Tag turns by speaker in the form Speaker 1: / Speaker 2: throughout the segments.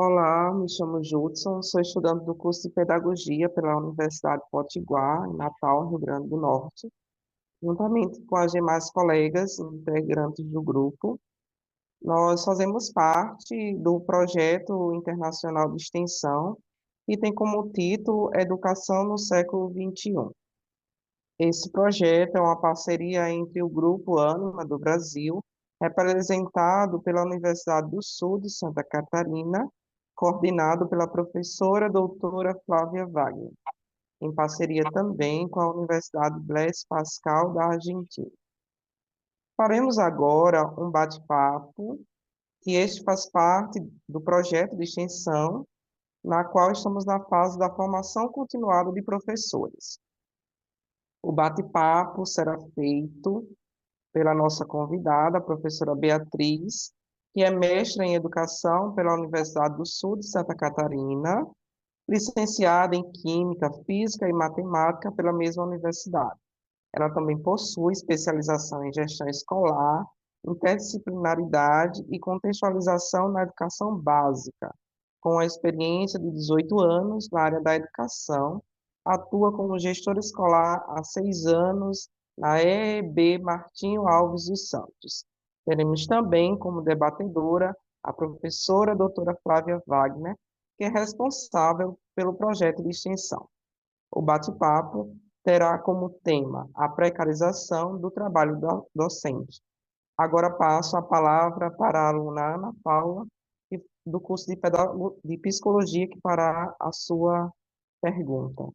Speaker 1: Olá, me chamo Judson, sou estudante do curso de Pedagogia pela Universidade Potiguar, em Natal, Rio Grande do Norte. Juntamente com as demais colegas integrantes do grupo, nós fazemos parte do projeto internacional de extensão, que tem como título Educação no Século XXI. Esse projeto é uma parceria entre o Grupo Ânima do Brasil, representado pela Universidade do Sul de Santa Catarina, coordenado pela professora doutora Flávia Wagner, em parceria também com a Universidade Blaise Pascal da Argentina. Faremos agora um bate-papo, que este faz parte do projeto de extensão, na qual estamos na fase da formação continuada de professores. O bate-papo será feito pela nossa convidada, a professora Beatriz, que é mestra em Educação pela Universidade do Sul de Santa Catarina, licenciada em Química, Física e Matemática pela mesma universidade. Ela também possui especialização em Gestão Escolar, Interdisciplinaridade e Contextualização na Educação Básica, com a experiência de 18 anos na área da educação, atua como gestora escolar há 6 anos na EEB Martinho Alves dos Santos. Teremos também como debatedora a professora doutora Flávia Wagner, que é responsável pelo projeto de extensão. O bate-papo terá como tema a precarização do trabalho docente. Agora passo a palavra para a aluna Ana Paula, do curso de Psicologia, que fará a sua pergunta.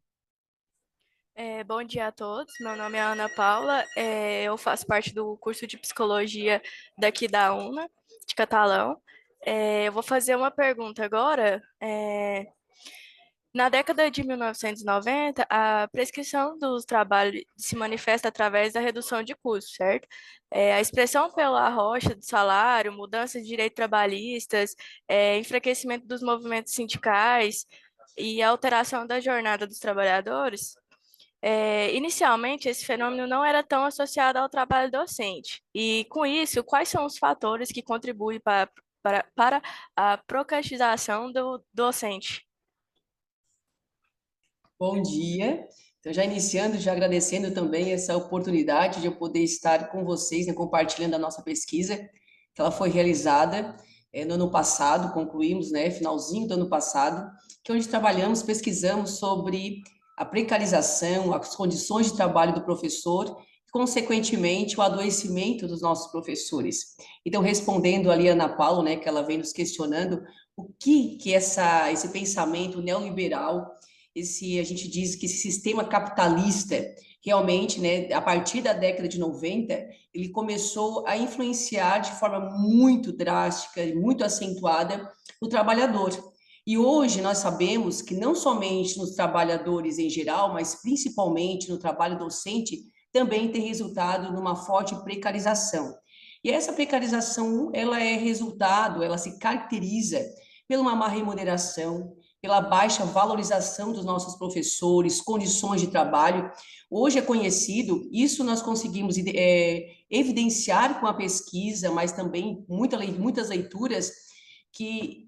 Speaker 2: Bom dia a todos, meu nome é Ana Paula, eu faço parte do curso de Psicologia daqui da UNA, de Catalão. Eu vou fazer uma pergunta agora. Na década de 1990, a prescrição dos trabalhos se manifesta através da redução de custos, certo? A expressão pela rocha de salário, mudança de direitos trabalhistas, enfraquecimento dos movimentos sindicais e alteração da jornada dos trabalhadores. Inicialmente, esse fenômeno não era tão associado ao trabalho docente. E, com isso, quais são os fatores que contribuem para a procrastinação do docente?
Speaker 3: Bom dia. Então, já iniciando, já agradecendo também essa oportunidade de eu poder estar com vocês, né, compartilhando a nossa pesquisa, que ela foi realizada no ano passado, concluímos, né, finalzinho do ano passado, que é onde trabalhamos, pesquisamos sobre a precarização, as condições de trabalho do professor e, consequentemente, o adoecimento dos nossos professores. Então, respondendo ali a Ana Paula, né, que ela vem nos questionando o que esse pensamento neoliberal, a gente diz que esse sistema capitalista realmente, né, a partir da década de 90, ele começou a influenciar de forma muito drástica e muito acentuada o trabalhador. E hoje nós sabemos que não somente nos trabalhadores em geral, mas principalmente no trabalho docente, também tem resultado numa forte precarização. E essa precarização, ela é resultado, ela se caracteriza pela uma má remuneração, pela baixa valorização dos nossos professores, condições de trabalho. Hoje é conhecido, isso nós conseguimos evidenciar com a pesquisa, mas também muitas leituras, que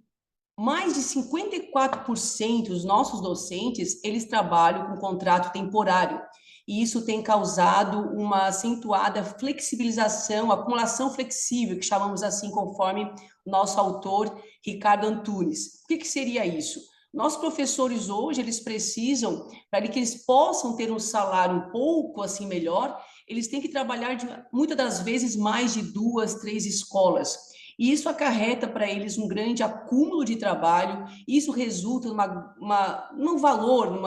Speaker 3: mais de 54% dos nossos docentes, eles trabalham com contrato temporário. E isso tem causado uma acentuada flexibilização, acumulação flexível, que chamamos assim conforme o nosso autor Ricardo Antunes. O que seria isso? Nossos professores hoje, eles precisam, para que eles possam ter um salário um pouco assim melhor, eles têm que trabalhar muitas das vezes mais de 2, 3 escolas. E isso acarreta para eles um grande acúmulo de trabalho, isso resulta num valor,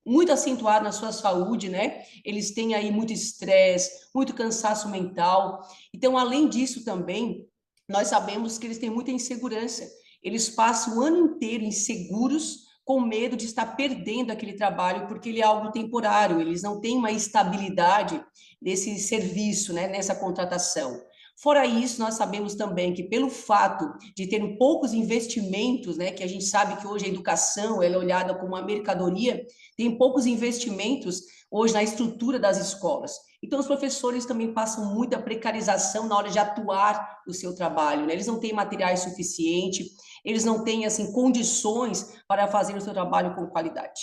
Speaker 3: muito acentuado na sua saúde, né? Eles têm aí muito estresse, muito cansaço mental. Então, além disso também, nós sabemos que eles têm muita insegurança. Eles passam o ano inteiro inseguros, com medo de estar perdendo aquele trabalho, porque ele é algo temporário, eles não têm uma estabilidade nesse serviço, né, nessa contratação. Fora isso, nós sabemos também que pelo fato de ter poucos investimentos, né, que a gente sabe que hoje a educação ela é olhada como uma mercadoria, tem poucos investimentos hoje na estrutura das escolas. Então, os professores também passam muita precarização na hora de atuar no seu trabalho, né? Eles não têm materiais suficientes, eles não têm, assim, condições para fazer o seu trabalho com qualidade.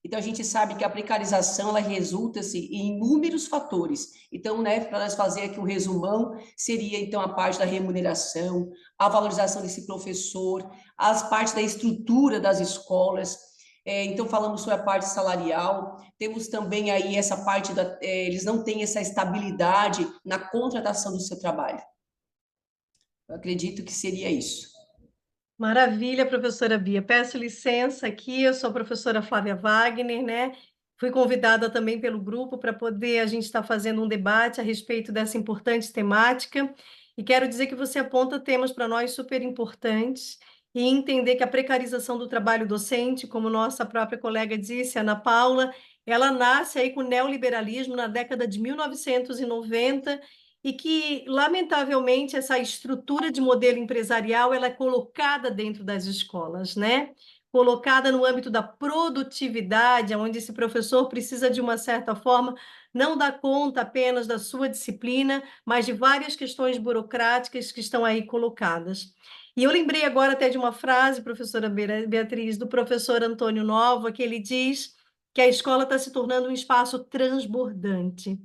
Speaker 3: Então, a gente sabe que a precarização, ela resulta-se em inúmeros fatores. Então, né, para nós fazer aqui um resumão, seria, então, a parte da remuneração, a valorização desse professor, as partes da estrutura das escolas. Então, falamos sobre a parte salarial, temos também aí essa parte eles não têm essa estabilidade na contratação do seu trabalho. Eu acredito que seria isso.
Speaker 4: Maravilha, professora Bia. Peço licença aqui, eu sou a professora Flávia Wagner, né? Fui convidada também pelo grupo para poder a gente estar fazendo um debate a respeito dessa importante temática. E quero dizer que você aponta temas para nós super importantes e entender que a precarização do trabalho docente, como nossa própria colega disse, Ana Paula, ela nasce aí com o neoliberalismo na década de 1990 e que, lamentavelmente, essa estrutura de modelo empresarial ela é colocada dentro das escolas, né? Colocada no âmbito da produtividade, onde esse professor precisa, de uma certa forma, não dar conta apenas da sua disciplina, mas de várias questões burocráticas que estão aí colocadas. E eu lembrei agora até de uma frase, professora Beatriz, do professor Antônio Nova, que ele diz que a escola está se tornando um espaço transbordante.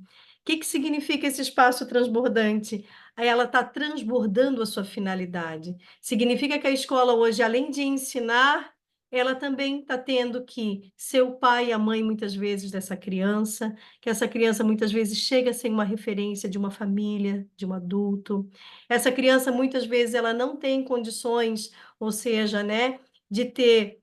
Speaker 4: Que significa esse espaço transbordante? Aí ela está transbordando a sua finalidade. Significa que a escola hoje, além de ensinar, ela também está tendo que ser o pai e a mãe, muitas vezes, dessa criança, que essa criança, muitas vezes, chega sem uma referência de uma família, de um adulto. Essa criança, muitas vezes, ela não tem condições, ou seja, né, de ter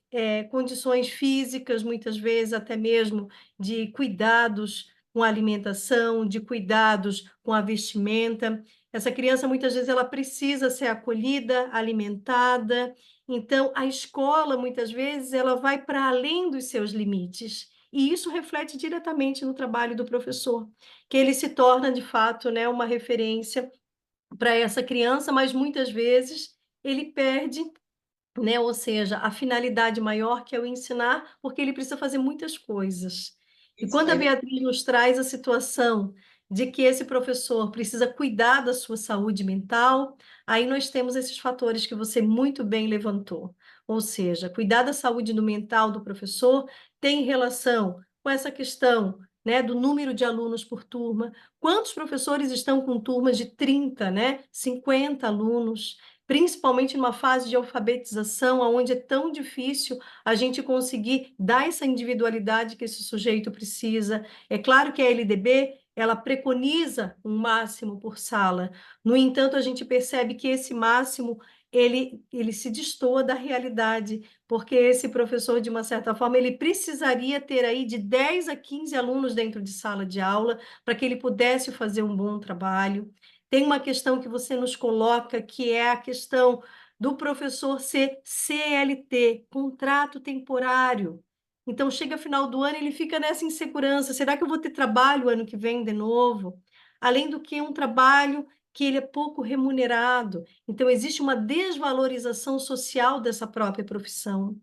Speaker 4: condições físicas, muitas vezes, até mesmo de cuidados com a alimentação, de cuidados com a vestimenta. Essa criança, muitas vezes, ela precisa ser acolhida, alimentada. Então, a escola, muitas vezes, ela vai para além dos seus limites. E isso reflete diretamente no trabalho do professor, que ele se torna, de fato, né, uma referência para essa criança, mas muitas vezes ele perde, né? Ou seja, a finalidade maior que é o ensinar, porque ele precisa fazer muitas coisas. E
Speaker 3: Isso
Speaker 4: quando a
Speaker 3: é.
Speaker 4: Beatriz nos traz a situação de que esse professor precisa cuidar da sua saúde mental, aí nós temos esses fatores que você muito bem levantou. Ou seja, cuidar da saúde mental do professor tem relação com essa questão, né, do número de alunos por turma. Quantos professores estão com turmas de 30, né, 50 alunos? Principalmente numa fase de alfabetização, onde é tão difícil a gente conseguir dar essa individualidade que esse sujeito precisa. É claro que a LDB, ela preconiza um máximo por sala. No entanto, a gente percebe que esse máximo, ele se destoa da realidade, porque esse professor, de uma certa forma, ele precisaria ter aí de 10 a 15 alunos dentro de sala de aula para que ele pudesse fazer um bom trabalho. Tem uma questão que você nos coloca, que é a questão do professor ser CLT, contrato temporário. Então, chega final do ano, ele fica nessa insegurança. Será que eu vou ter trabalho ano que vem de novo? Além do que um trabalho que ele é pouco remunerado. Então, existe uma desvalorização social dessa própria profissão.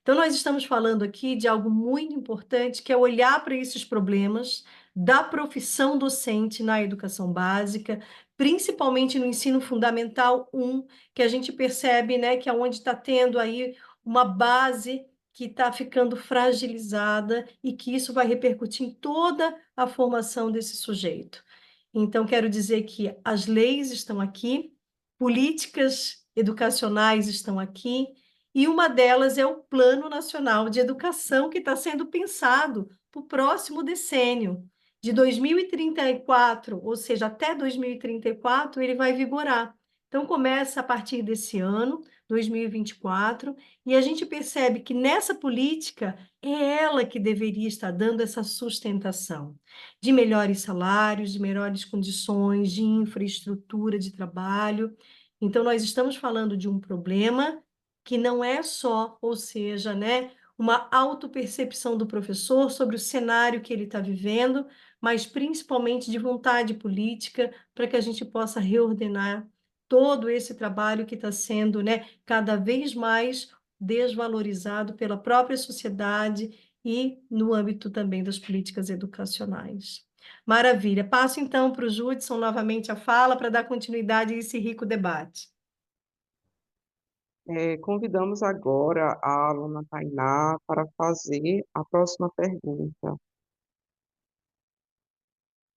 Speaker 4: Então, nós estamos falando aqui de algo muito importante, que é olhar para esses problemas da profissão docente na educação básica, principalmente no ensino fundamental 1, que a gente percebe, né, que é onde está tendo aí uma base que está ficando fragilizada e que isso vai repercutir em toda a formação desse sujeito. Então, quero dizer que as leis estão aqui, políticas educacionais estão aqui, e uma delas é o Plano Nacional de Educação, que está sendo pensado para o próximo decênio. De 2034, ou seja, até 2034, ele vai vigorar. Então, começa a partir desse ano, 2024, e a gente percebe que nessa política é ela que deveria estar dando essa sustentação de melhores salários, de melhores condições, de infraestrutura de trabalho. Então, nós estamos falando de um problema que não é só, ou seja, né, uma autopercepção do professor sobre o cenário que ele está vivendo, mas principalmente de vontade política para que a gente possa reordenar todo esse trabalho que está sendo, né, cada vez mais desvalorizado pela própria sociedade e no âmbito também das políticas educacionais. Maravilha. Passo então para o Judson novamente a fala para dar continuidade a esse rico debate.
Speaker 1: Convidamos agora a aluna Tainá para fazer a próxima pergunta.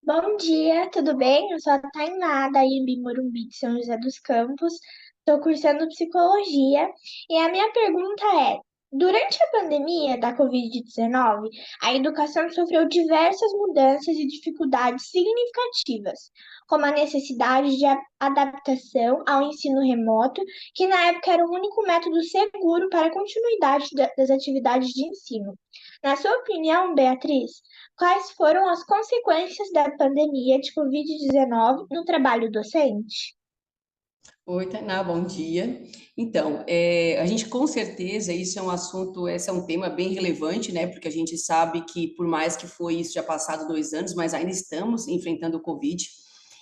Speaker 5: Bom dia, tudo bem? Eu sou a Tainá, da IMB Morumbi de São José dos Campos. Estou cursando psicologia e a minha pergunta é: durante a pandemia da Covid-19, a educação sofreu diversas mudanças e dificuldades significativas, como a necessidade de adaptação ao ensino remoto, que na época era o único método seguro para a continuidade das atividades de ensino. Na sua opinião, Beatriz, quais foram as consequências da pandemia de Covid-19 no trabalho docente?
Speaker 3: Oi, Tainá, bom dia. Então, a gente com certeza, isso é um assunto, esse é um tema bem relevante, né? Porque a gente sabe que, por mais que foi isso já passado 2 anos, mas ainda estamos enfrentando o Covid.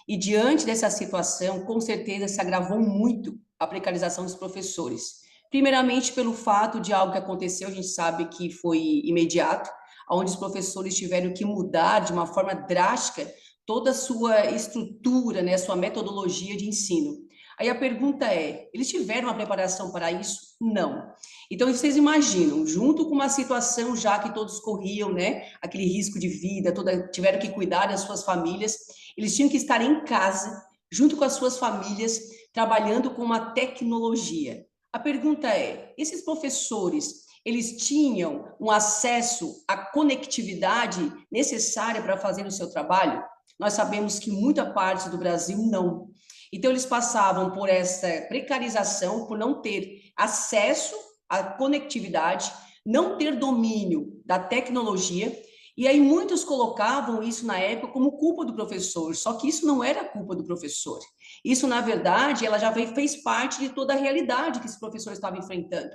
Speaker 3: E diante dessa situação, com certeza se agravou muito a precarização dos professores. Primeiramente, pelo fato de algo que aconteceu, a gente sabe que foi imediato, onde os professores tiveram que mudar de uma forma drástica toda a sua estrutura, né, sua metodologia de ensino. Aí a pergunta é: eles tiveram uma preparação para isso? Não. Então, vocês imaginam, junto com uma situação já que todos corriam, né, aquele risco de vida, tiveram que cuidar das suas famílias, eles tinham que estar em casa, junto com as suas famílias, trabalhando com uma tecnologia. A pergunta é: esses professores, eles tinham um acesso à conectividade necessária para fazer o seu trabalho? Nós sabemos que muita parte do Brasil não. Então, eles passavam por essa precarização, por não ter acesso à conectividade, não ter domínio da tecnologia, e aí muitos colocavam isso na época como culpa do professor, só que isso não era culpa do professor. Isso, na verdade, ela já fez parte de toda a realidade que esse professor estava enfrentando.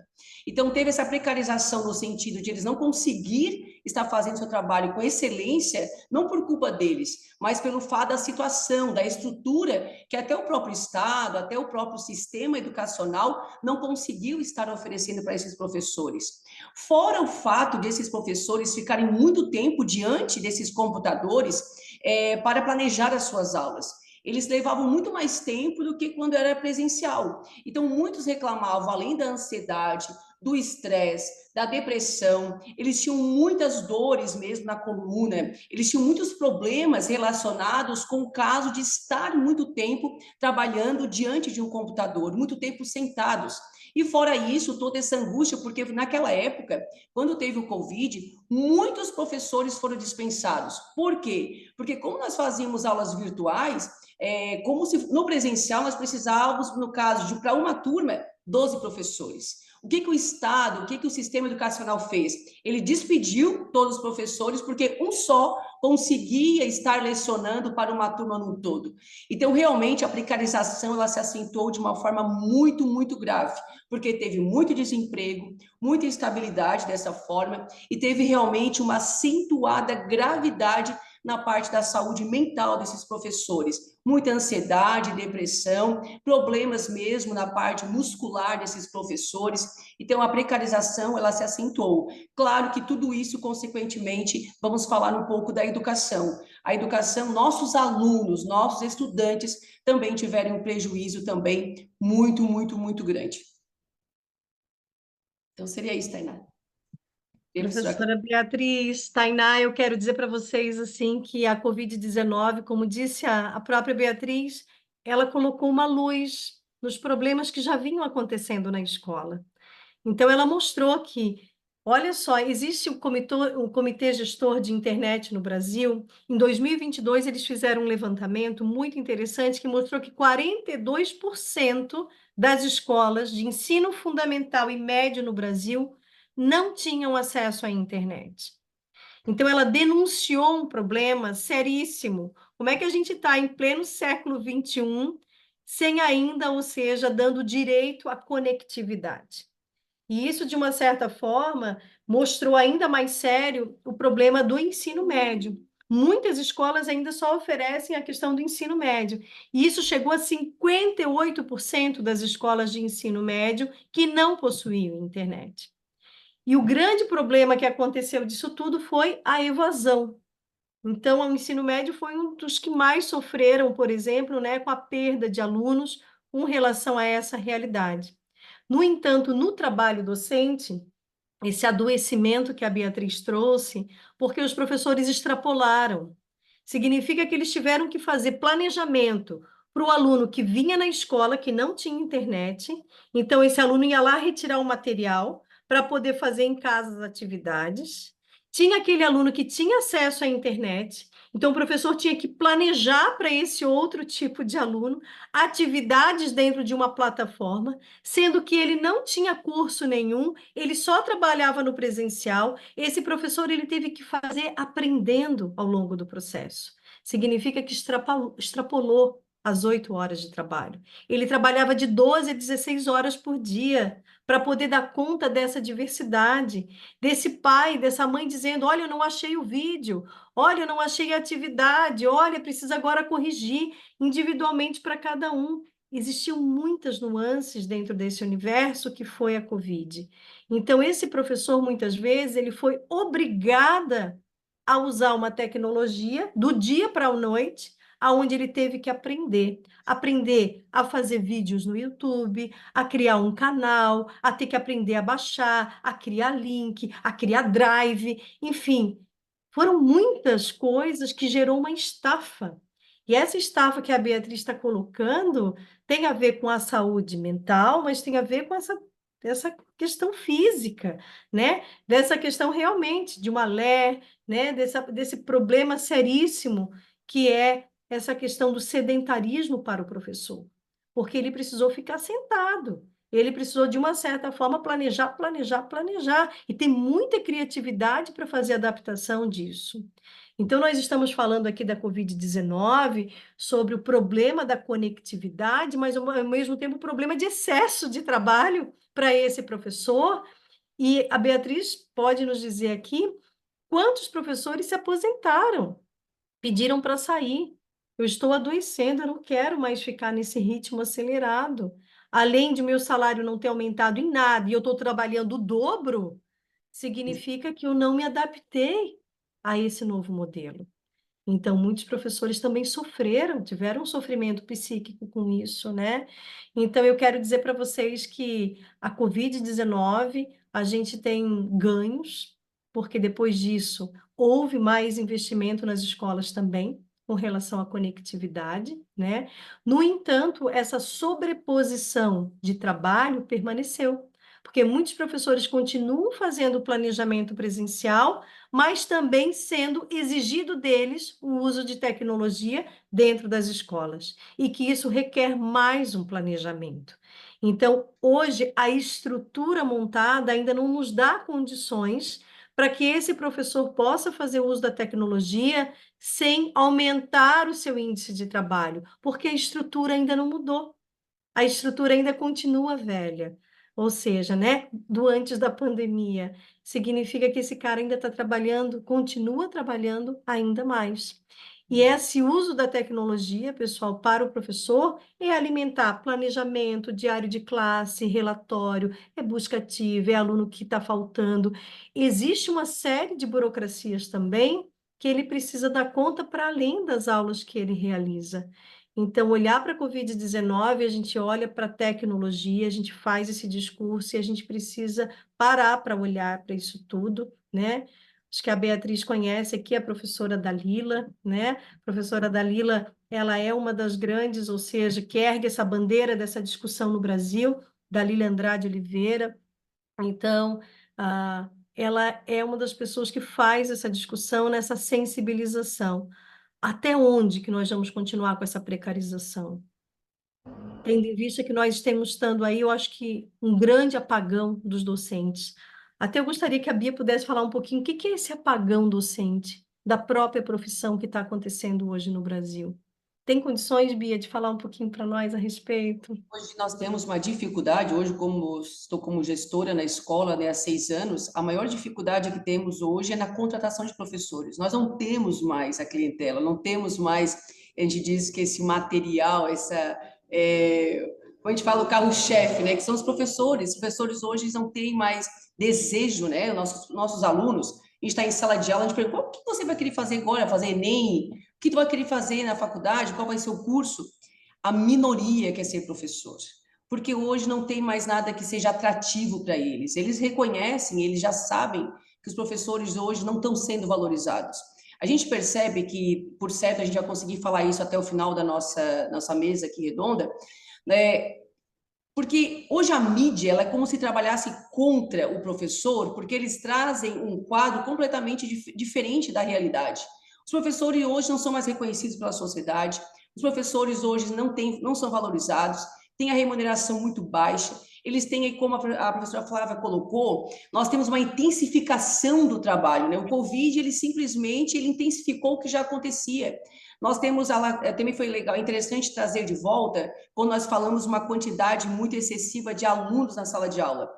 Speaker 3: Então, teve essa precarização no sentido de eles não conseguir estar fazendo seu trabalho com excelência, não por culpa deles, mas pelo fato da situação, da estrutura que até o próprio Estado, até o próprio sistema educacional não conseguiu estar oferecendo para esses professores. Fora o fato desses professores ficarem muito tempo diante desses computadores para planejar as suas aulas. Eles levavam muito mais tempo do que quando era presencial. Então, muitos reclamavam, além da ansiedade, do estresse, da depressão, eles tinham muitas dores mesmo na coluna, eles tinham muitos problemas relacionados com o caso de estar muito tempo trabalhando diante de um computador, muito tempo sentados. E fora isso, toda essa angústia, porque naquela época, quando teve o Covid, muitos professores foram dispensados. Por quê? Porque como nós fazíamos aulas virtuais, como se no presencial nós precisávamos, no caso de para uma turma, 12 professores. O que o Estado, o que o sistema educacional fez? Ele despediu todos os professores porque um só conseguia estar lecionando para uma turma no todo. Então, realmente, a precarização ela se acentuou de uma forma muito, muito grave, porque teve muito desemprego, muita instabilidade dessa forma e teve realmente uma acentuada gravidade na parte da saúde mental desses professores. Muita ansiedade, depressão, problemas mesmo na parte muscular desses professores. Então, a precarização, ela se acentuou. Claro que tudo isso, consequentemente, vamos falar um pouco da educação. A educação, nossos alunos, nossos estudantes também tiveram um prejuízo também muito, muito, muito grande. Então, seria isso, Tainá.
Speaker 4: Professora Beatriz, Tainá, eu quero dizer para vocês assim que a Covid-19, como disse a própria Beatriz, ela colocou uma luz nos problemas que já vinham acontecendo na escola. Então, ela mostrou que, olha só, existe o Comitê Gestor de Internet no Brasil. Em 2022, eles fizeram um levantamento muito interessante que mostrou que 42% das escolas de ensino fundamental e médio no Brasil não tinham acesso à internet. Então, ela denunciou um problema seríssimo. Como é que a gente está em pleno século XXI, sem ainda, ou seja, dando direito à conectividade? E isso, de uma certa forma, mostrou ainda mais sério o problema do ensino médio. Muitas escolas ainda só oferecem a questão do ensino médio. E isso chegou a 58% das escolas de ensino médio que não possuíam internet. E o grande problema que aconteceu disso tudo foi a evasão. Então, o ensino médio foi um dos que mais sofreram, por exemplo, né, com a perda de alunos com relação a essa realidade. No entanto, no trabalho docente, esse adoecimento que a Beatriz trouxe, porque os professores extrapolaram. Significa que eles tiveram que fazer planejamento para o aluno que vinha na escola, que não tinha internet. Então, esse aluno ia lá retirar o material para poder fazer em casa as atividades. Tinha aquele aluno que tinha acesso à internet. Então, o professor tinha que planejar para esse outro tipo de aluno atividades dentro de uma plataforma, sendo que ele não tinha curso nenhum, ele só trabalhava no presencial. Esse professor ele teve que fazer aprendendo ao longo do processo. Significa que extrapolou as 8 horas de trabalho. Ele trabalhava de 12 a 16 horas por dia para poder dar conta dessa diversidade, desse pai, dessa mãe dizendo: olha, eu não achei o vídeo, olha, eu não achei a atividade, olha, precisa agora corrigir individualmente para cada um. Existiam muitas nuances dentro desse universo que foi a Covid. Então, esse professor, muitas vezes, ele foi obrigada a usar uma tecnologia do dia para a noite, aonde ele teve que aprender a fazer vídeos no YouTube, a criar um canal, a ter que aprender a baixar, a criar link, a criar drive, enfim, foram muitas coisas que gerou uma estafa. E essa estafa que a Beatriz está colocando tem a ver com a saúde mental, mas tem a ver com essa questão física, né? Dessa questão realmente de uma LER, né? Desse problema seríssimo que é essa questão do sedentarismo para o professor, porque ele precisou ficar sentado. Ele precisou, de uma certa forma, planejar, e tem muita criatividade para fazer adaptação disso. Então, nós estamos falando aqui da Covid-19, sobre o problema da conectividade, mas, ao mesmo tempo, o problema de excesso de trabalho para esse professor. E a Beatriz pode nos dizer aqui quantos professores se aposentaram, pediram para sair. Eu estou adoecendo, eu não quero mais ficar nesse ritmo acelerado. Além de meu salário não ter aumentado em nada e eu estou trabalhando o dobro, significa que eu não me adaptei a esse novo modelo. Então, muitos professores também sofreram, tiveram um sofrimento psíquico com isso, né? Então, eu quero dizer para vocês que a Covid-19, a gente tem ganhos, porque depois disso houve mais investimento nas escolas também, com relação à conectividade, né? No entanto, essa sobreposição de trabalho permaneceu, porque muitos professores continuam fazendo o planejamento presencial, mas também sendo exigido deles o uso de tecnologia dentro das escolas, e que isso requer mais um planejamento. Então, hoje, a estrutura montada ainda não nos dá condições para que esse professor possa fazer uso da tecnologia sem aumentar o seu índice de trabalho, porque a estrutura ainda não mudou. A estrutura ainda continua velha. Ou seja, né, do antes da pandemia, significa que esse cara ainda está trabalhando, continua trabalhando ainda mais. E esse uso da tecnologia, pessoal, para o professor é alimentar planejamento, diário de classe, relatório, é busca ativa, é aluno que está faltando. Existe uma série de burocracias também que ele precisa dar conta para além das aulas que ele realiza. Então, olhar para a Covid-19, a gente olha para a tecnologia, a gente faz esse discurso e a gente precisa parar para olhar para isso tudo, né? Acho que a Beatriz conhece aqui a professora Dalila, né? A professora Dalila, ela é uma das grandes, ou seja, que ergue essa bandeira dessa discussão no Brasil, Dalila Andrade Oliveira. Então, ela é uma das pessoas que faz essa discussão, nessa sensibilização. Até onde que nós vamos continuar com essa precarização? Tendo em vista que nós estamos estando aí, eu acho que um grande apagão dos docentes. Até eu gostaria que a Bia pudesse falar um pouquinho o que é esse apagão docente da própria profissão que está acontecendo hoje no Brasil. Tem condições, Bia, de falar um pouquinho para nós a respeito?
Speaker 3: Hoje nós temos uma dificuldade, hoje como estou como gestora na escola, né, há 6 anos, a maior dificuldade que temos hoje é na contratação de professores. Nós não temos mais a clientela, não temos mais, a gente diz que esse material, como a gente fala, o carro-chefe, né, que são os professores. Os professores hoje não têm mais desejo, né, nossos alunos, a gente está em sala de aula, a gente pergunta, o que você vai querer fazer agora? Fazer Enem? O que tu vai querer fazer na faculdade? Qual vai ser o curso? A minoria quer ser professor. porque hoje não tem mais nada que seja atrativo para eles. Eles reconhecem, eles já sabem que os professores hoje não estão sendo valorizados. A gente percebe que, por certo, a gente vai conseguir falar isso até o final da nossa mesa aqui redonda, né? Porque hoje a mídia, ela é como se trabalhasse contra o professor, porque eles trazem um quadro completamente diferente da realidade. Os professores hoje não são mais reconhecidos pela sociedade, os professores hoje não são valorizados, têm a remuneração muito baixa, eles têm, como a professora Flávia colocou, nós temos uma intensificação do trabalho, né? O Covid, ele simplesmente intensificou o que já acontecia. Nós temos, também foi legal, interessante trazer de volta, quando nós falamos uma quantidade muito excessiva de alunos na sala de aula.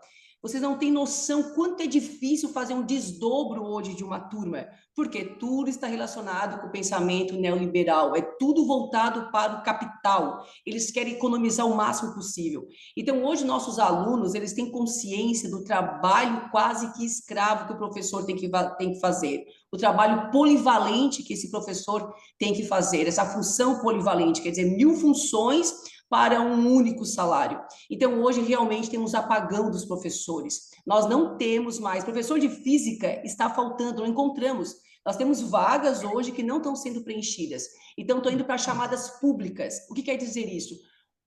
Speaker 3: Vocês não têm noção quanto é difícil fazer um desdobro hoje de uma turma, porque tudo está relacionado com o pensamento neoliberal, é tudo voltado para o capital, eles querem economizar o máximo possível. Então, hoje, nossos alunos, eles têm consciência do trabalho quase que escravo que o professor tem que fazer, o trabalho polivalente que esse professor tem que fazer, essa função polivalente, quer dizer, 1000 funções para um único salário. Então, hoje, realmente, temos apagão dos professores. Nós não temos mais. Professor de física está faltando, não encontramos. Nós temos vagas hoje que não estão sendo preenchidas. Então, estou indo para chamadas públicas. O que quer dizer isso?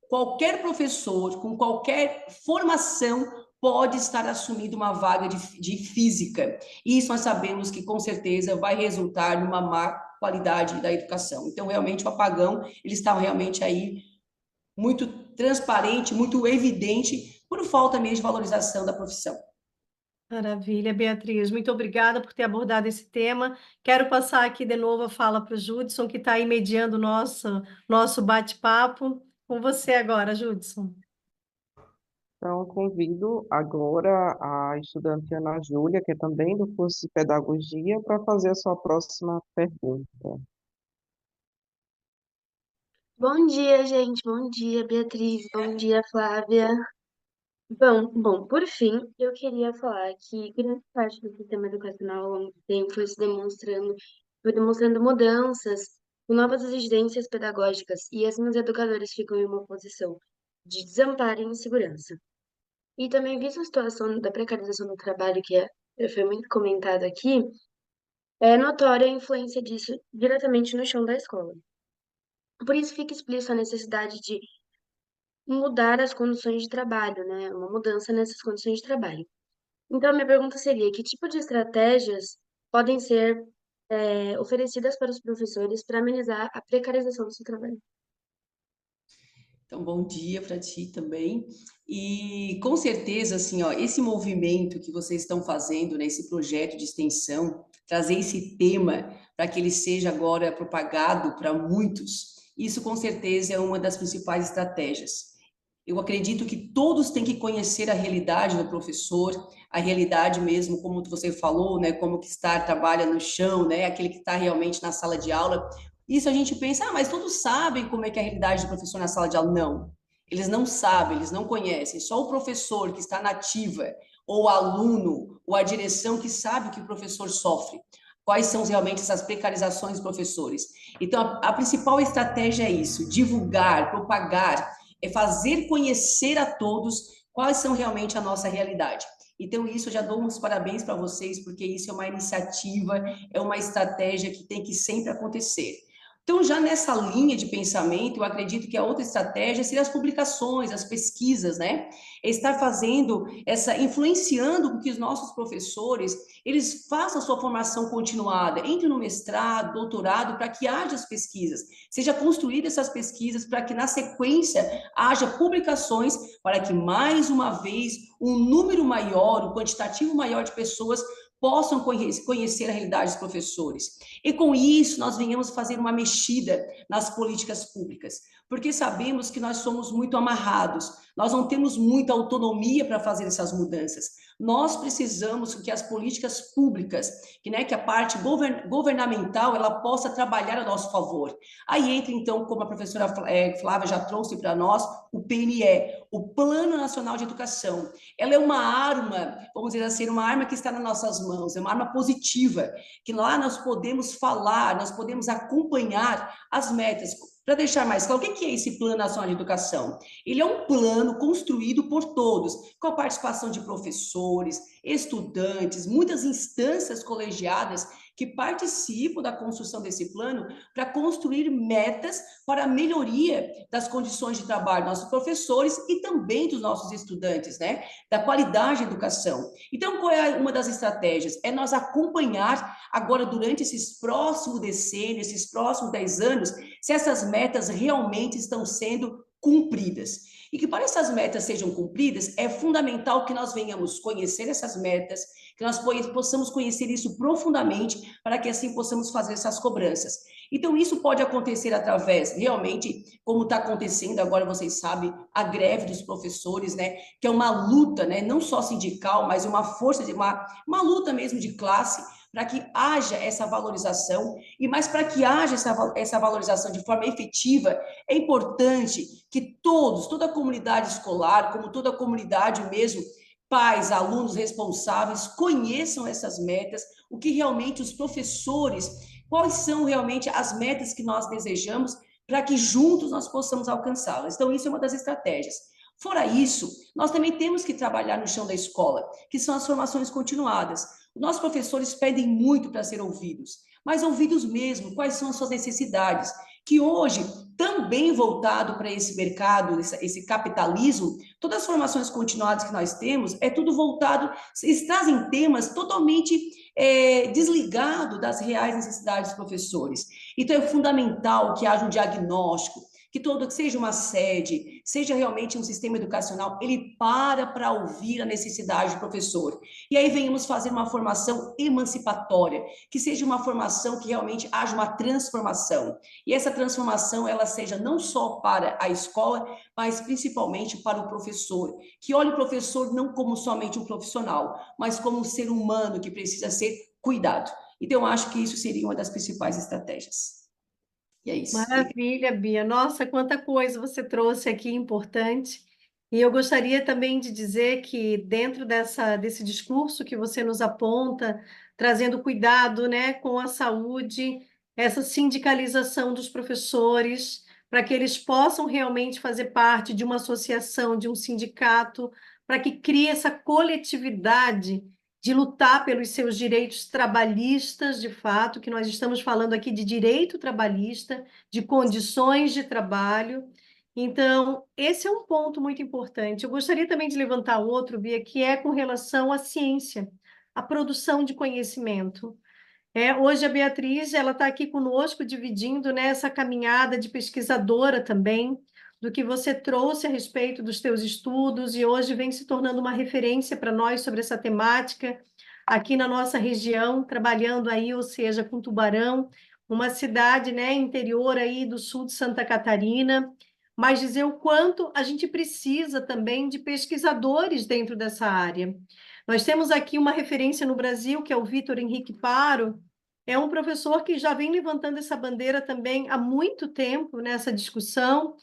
Speaker 3: Qualquer professor, com qualquer formação, pode estar assumindo uma vaga de física. E isso nós sabemos que, com certeza, vai resultar numa má qualidade da educação. Então, realmente, o apagão, ele está realmente aí muito transparente, muito evidente, por falta mesmo de valorização da profissão.
Speaker 4: Maravilha, Beatriz. Muito obrigada por ter abordado esse tema. Quero passar aqui de novo a fala para o Judson, que está aí mediando o nosso bate-papo. Com você agora, Judson.
Speaker 1: Então, convido agora a estudante Ana Júlia, que é também do curso de Pedagogia, para fazer a sua próxima pergunta.
Speaker 6: Bom dia, gente. Bom dia, Beatriz. Bom dia, Flávia. Bom, por fim, eu queria falar que grande parte do sistema educacional ao longo do tempo foi demonstrando mudanças com novas exigências pedagógicas, e assim os educadores ficam em uma posição de desamparo e insegurança. E também, visto a situação da precarização do trabalho, foi muito comentado aqui, é notória a influência disso diretamente no chão da escola. Por isso fica explícita a necessidade de mudar as condições de trabalho, né? Uma mudança nessas condições de trabalho. Então, a minha pergunta seria: que tipo de estratégias podem ser oferecidas para os professores para amenizar a precarização do seu trabalho?
Speaker 3: Então, bom dia para ti também. E com certeza, assim, ó, esse movimento que vocês estão fazendo, né, esse projeto de extensão, trazer esse tema para que ele seja agora propagado para muitos, isso com certeza é uma das principais estratégias. Eu acredito que todos têm que conhecer a realidade do professor, a realidade mesmo, como você falou, né, como que trabalha no chão, né, aquele que está realmente na sala de aula. Isso a gente pensa, mas todos sabem como é que é a realidade do professor na sala de aula. Não, eles não sabem, eles não conhecem. Só o professor que está na ativa, ou o aluno, ou a direção que sabe o que o professor sofre. Quais são realmente essas precarizações dos professores? Então, a principal estratégia é isso: divulgar, propagar, é fazer conhecer a todos quais são realmente a nossa realidade. Então, isso eu já dou uns parabéns para vocês, porque isso é uma iniciativa, é uma estratégia que tem que sempre acontecer. Então, já nessa linha de pensamento, eu acredito que a outra estratégia seria as publicações, as pesquisas, né? É estar influenciando com que os nossos professores, eles façam a sua formação continuada, entre no mestrado, doutorado, para que haja as pesquisas, seja construída essas pesquisas, para que na sequência haja publicações, para que mais uma vez um número maior, um quantitativo maior de pessoas possam conhecer a realidade dos professores. E com isso, nós venhamos fazer uma mexida nas políticas públicas, porque sabemos que nós somos muito amarrados, nós não temos muita autonomia para fazer essas mudanças. Nós precisamos que as políticas públicas, que a parte governamental, ela possa trabalhar a nosso favor. Aí entra, então, como a professora Flávia já trouxe para nós, o PNE, o Plano Nacional de Educação. Ela é uma arma, vamos dizer assim, uma arma que está nas nossas mãos, é uma arma positiva, que lá nós podemos falar, nós podemos acompanhar as metas. Para deixar mais claro, o que é esse Plano Nacional de Educação? Ele é um plano construído por todos, com a participação de professores, estudantes, muitas instâncias colegiadas que participam da construção desse plano para construir metas para a melhoria das condições de trabalho dos nossos professores e também dos nossos estudantes, né? Da qualidade da educação. Então, qual é uma das estratégias? É nós acompanhar agora durante esses próximos decênios, esses próximos 10 anos, se essas metas realmente estão sendo cumpridas. E que para essas metas sejam cumpridas, é fundamental que nós venhamos conhecer essas metas, que nós possamos conhecer isso profundamente, para que assim possamos fazer essas cobranças. Então, isso pode acontecer através, realmente, como está acontecendo agora, vocês sabem, a greve dos professores, né, que é uma luta, né, não só sindical, mas uma força, uma luta mesmo de classe, para que haja essa valorização, e mais para que haja essa valorização de forma efetiva, é importante que todos, toda a comunidade escolar, como toda a comunidade mesmo, pais, alunos responsáveis, conheçam essas metas, o que realmente os professores, quais são realmente as metas que nós desejamos, para que juntos nós possamos alcançá-las. Então, isso é uma das estratégias. Fora isso, nós também temos que trabalhar no chão da escola, que são as formações continuadas. Os nossos professores pedem muito para ser ouvidos, mas ouvidos mesmo, quais são as suas necessidades, que hoje, também voltado para esse mercado, esse capitalismo, todas as formações continuadas que nós temos, é tudo voltado, eles trazem temas totalmente desligados das reais necessidades dos professores. Então, é fundamental que haja um diagnóstico, que seja uma sede, seja realmente um sistema educacional, ele para ouvir a necessidade do professor. E aí venhamos fazer uma formação emancipatória, que seja uma formação que realmente haja uma transformação. E essa transformação, ela seja não só para a escola, mas principalmente para o professor, que olhe o professor não como somente um profissional, mas como um ser humano que precisa ser cuidado. Então, eu acho que isso seria uma das principais estratégias. E é isso.
Speaker 4: Maravilha, Bia. Nossa, quanta coisa você trouxe aqui importante. E eu gostaria também de dizer que dentro desse discurso que você nos aponta, trazendo cuidado, né, com a saúde, essa sindicalização dos professores, para que eles possam realmente fazer parte de uma associação, de um sindicato, para que crie essa coletividade de lutar pelos seus direitos trabalhistas, de fato, que nós estamos falando aqui de direito trabalhista, de condições de trabalho. Então, esse é um ponto muito importante. Eu gostaria também de levantar outro, Bia, que é com relação à ciência, à produção de conhecimento. Hoje a Beatriz, ela está aqui conosco, dividindo, né, essa caminhada de pesquisadora também, do que você trouxe a respeito dos teus estudos, e hoje vem se tornando uma referência para nós sobre essa temática, aqui na nossa região, trabalhando aí, ou seja, com Tubarão, uma cidade, né, interior aí do sul de Santa Catarina, mas dizer o quanto a gente precisa também de pesquisadores dentro dessa área. Nós temos aqui uma referência no Brasil, que é o Vitor Henrique Paro, é um professor que já vem levantando essa bandeira também há muito tempo nessa discussão,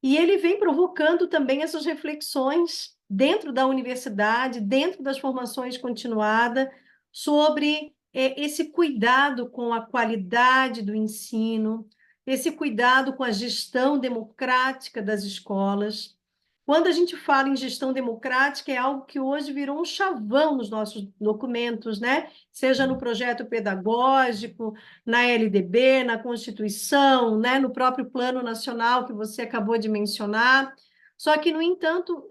Speaker 4: e ele vem provocando também essas reflexões dentro da universidade, dentro das formações continuadas, sobre esse cuidado com a qualidade do ensino, esse cuidado com a gestão democrática das escolas. Quando a gente fala em gestão democrática, é algo que hoje virou um chavão nos nossos documentos, né? Seja no projeto pedagógico, na LDB, na Constituição, né? No próprio Plano Nacional que você acabou de mencionar. Só que, no entanto,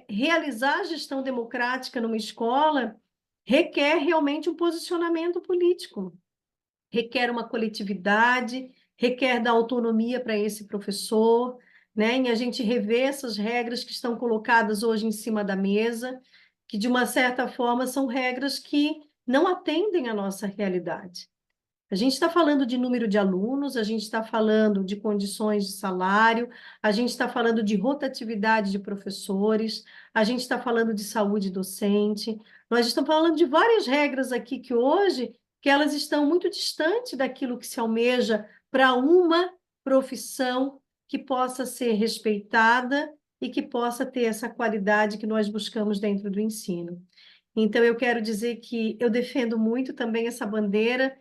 Speaker 4: realizar a gestão democrática numa escola requer realmente um posicionamento político, requer uma coletividade, requer dar autonomia para esse professor, né? Em a gente rever essas regras que estão colocadas hoje em cima da mesa, que de uma certa forma são regras que não atendem à nossa realidade. A gente está falando de número de alunos, a gente está falando de condições de salário, a gente está falando de rotatividade de professores, a gente está falando de saúde docente, nós estamos falando de várias regras aqui que hoje, que elas estão muito distantes daquilo que se almeja para uma profissão que possa ser respeitada e que possa ter essa qualidade que nós buscamos dentro do ensino. Então, eu quero dizer que eu defendo muito também essa bandeira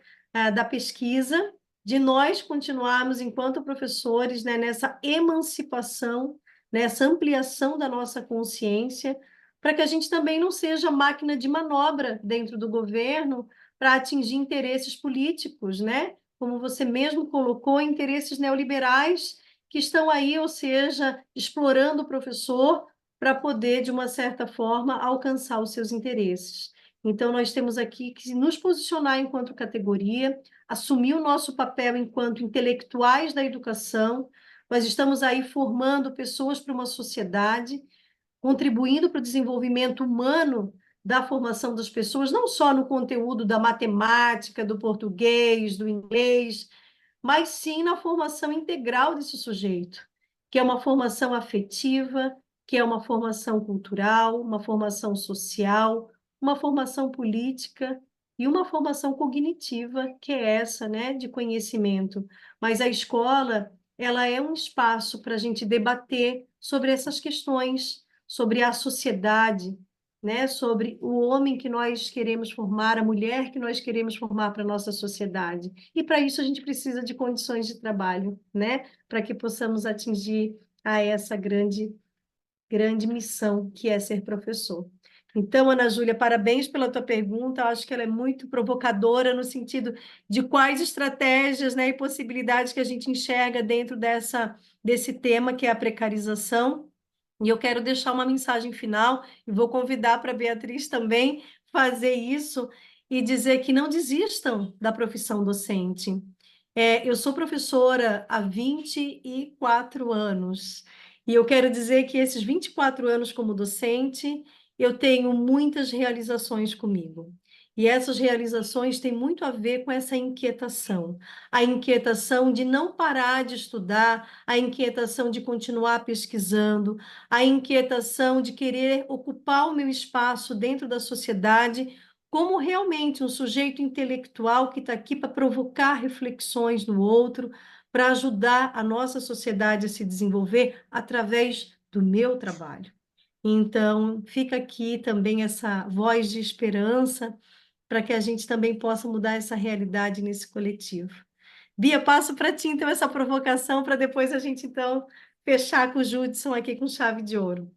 Speaker 4: da pesquisa, de nós continuarmos, enquanto professores, né, nessa emancipação, nessa ampliação da nossa consciência, para que a gente também não seja máquina de manobra dentro do governo para atingir interesses políticos, né? Como você mesmo colocou, interesses neoliberais que estão aí, ou seja, explorando o professor para poder, de uma certa forma, alcançar os seus interesses. Então, nós temos aqui que nos posicionar enquanto categoria, assumir o nosso papel enquanto intelectuais da educação. Nós estamos aí formando pessoas para uma sociedade, contribuindo para o desenvolvimento humano da formação das pessoas, não só no conteúdo da matemática, do português, do inglês, mas sim na formação integral desse sujeito, que é uma formação afetiva, que é uma formação cultural, uma formação social, uma formação política e uma formação cognitiva, que é essa, né, de conhecimento. Mas a escola, ela é um espaço para a gente debater sobre essas questões, sobre a sociedade, né, sobre o homem que nós queremos formar, a mulher que nós queremos formar para a nossa sociedade. E para isso a gente precisa de condições de trabalho, né, para que possamos atingir a essa grande missão que é ser professor. Então, Ana Júlia, parabéns pela tua pergunta. Eu acho que ela é muito provocadora no sentido de quais estratégias, né, e possibilidades que a gente enxerga dentro desse tema que é a precarização. E eu quero deixar uma mensagem final e vou convidar para a Beatriz também fazer isso e dizer que não desistam da profissão docente. Eu sou professora há 24 anos e eu quero dizer que esses 24 anos como docente, eu tenho muitas realizações comigo. E essas realizações têm muito a ver com essa inquietação. A inquietação de não parar de estudar, a inquietação de continuar pesquisando, a inquietação de querer ocupar o meu espaço dentro da sociedade como realmente um sujeito intelectual que está aqui para provocar reflexões no outro, para ajudar a nossa sociedade a se desenvolver através do meu trabalho. Então, fica aqui também essa voz de esperança para que a gente também possa mudar essa realidade nesse coletivo. Bia, passo para ti, então, essa provocação para depois a gente, então, fechar com o Judson aqui com chave de ouro.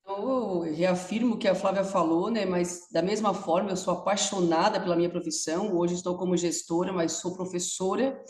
Speaker 3: Eu reafirmo o que a Flávia falou, né? Mas da mesma forma, eu sou apaixonada pela minha profissão. Hoje estou como gestora, mas sou professora.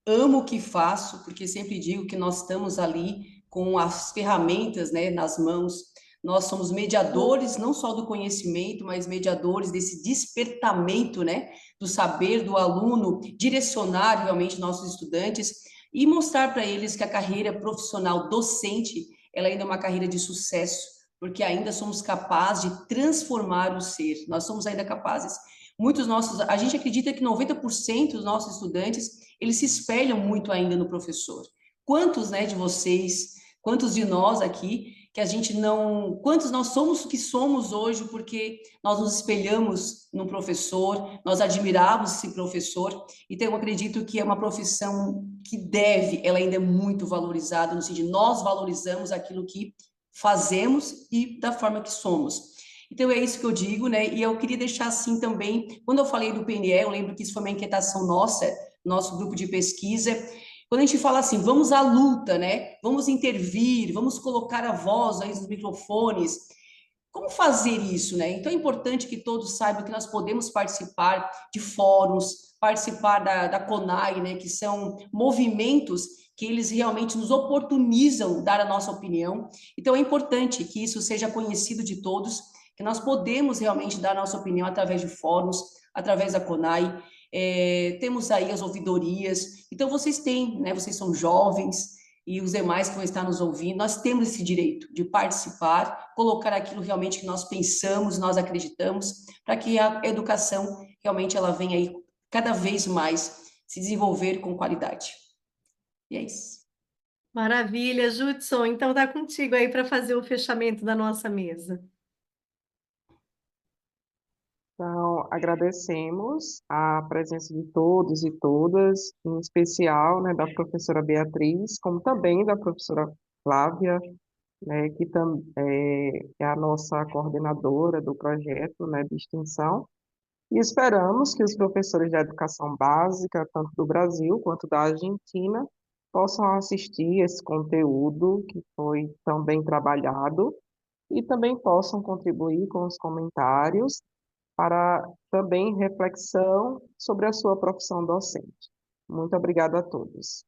Speaker 3: Amo o que faço, porque sempre digo que nós estamos ali com as ferramentas, né, nas mãos. Nós somos mediadores não só do conhecimento, mas mediadores desse despertamento, né, do saber do aluno, direcionar realmente nossos estudantes e mostrar para eles que a carreira profissional docente, ela ainda é uma carreira de sucesso, porque ainda somos capazes de transformar o ser. Nós somos ainda capazes. A gente acredita que 90% dos nossos estudantes eles se espelham muito ainda no professor. Quantos, né, de vocês, quantos de nós aqui, que a gente não, quantos nós somos o que somos hoje porque nós nos espelhamos no professor, nós admirávamos esse professor, então eu acredito que é uma profissão que ela ainda é muito valorizada, no sentido de nós valorizamos aquilo que fazemos e da forma que somos. Então é isso que eu digo, né? E eu queria deixar assim também, quando eu falei do PNE, eu lembro que isso foi uma inquietação nossa, nosso grupo de pesquisa. Quando a gente fala assim, vamos à luta, né? Vamos intervir, vamos colocar a voz aí nos microfones. Como fazer isso, né? Então é importante que todos saibam que nós podemos participar de fóruns, participar da CONAI, né? Que são movimentos que eles realmente nos oportunizam dar a nossa opinião. Então é importante que isso seja conhecido de todos, que nós podemos realmente dar a nossa opinião através de fóruns, através da CONAI. Temos aí as ouvidorias. Então vocês têm, né? Vocês são jovens e os demais que vão estar nos ouvindo, nós temos esse direito de participar, colocar aquilo realmente que nós pensamos, nós acreditamos, para que a educação realmente ela venha aí cada vez mais se desenvolver com qualidade. E é isso.
Speaker 4: Maravilha, Judson. Então tá contigo aí para fazer o fechamento da nossa mesa.
Speaker 1: Então, agradecemos a presença de todos e todas, em especial, né, da professora Beatriz, como também da professora Flávia, né, que é a nossa coordenadora do projeto, né, de extensão. E esperamos que os professores de educação básica, tanto do Brasil quanto da Argentina, possam assistir esse conteúdo que foi tão bem trabalhado e também possam contribuir com os comentários para também reflexão sobre a sua profissão docente. Muito obrigada a todos.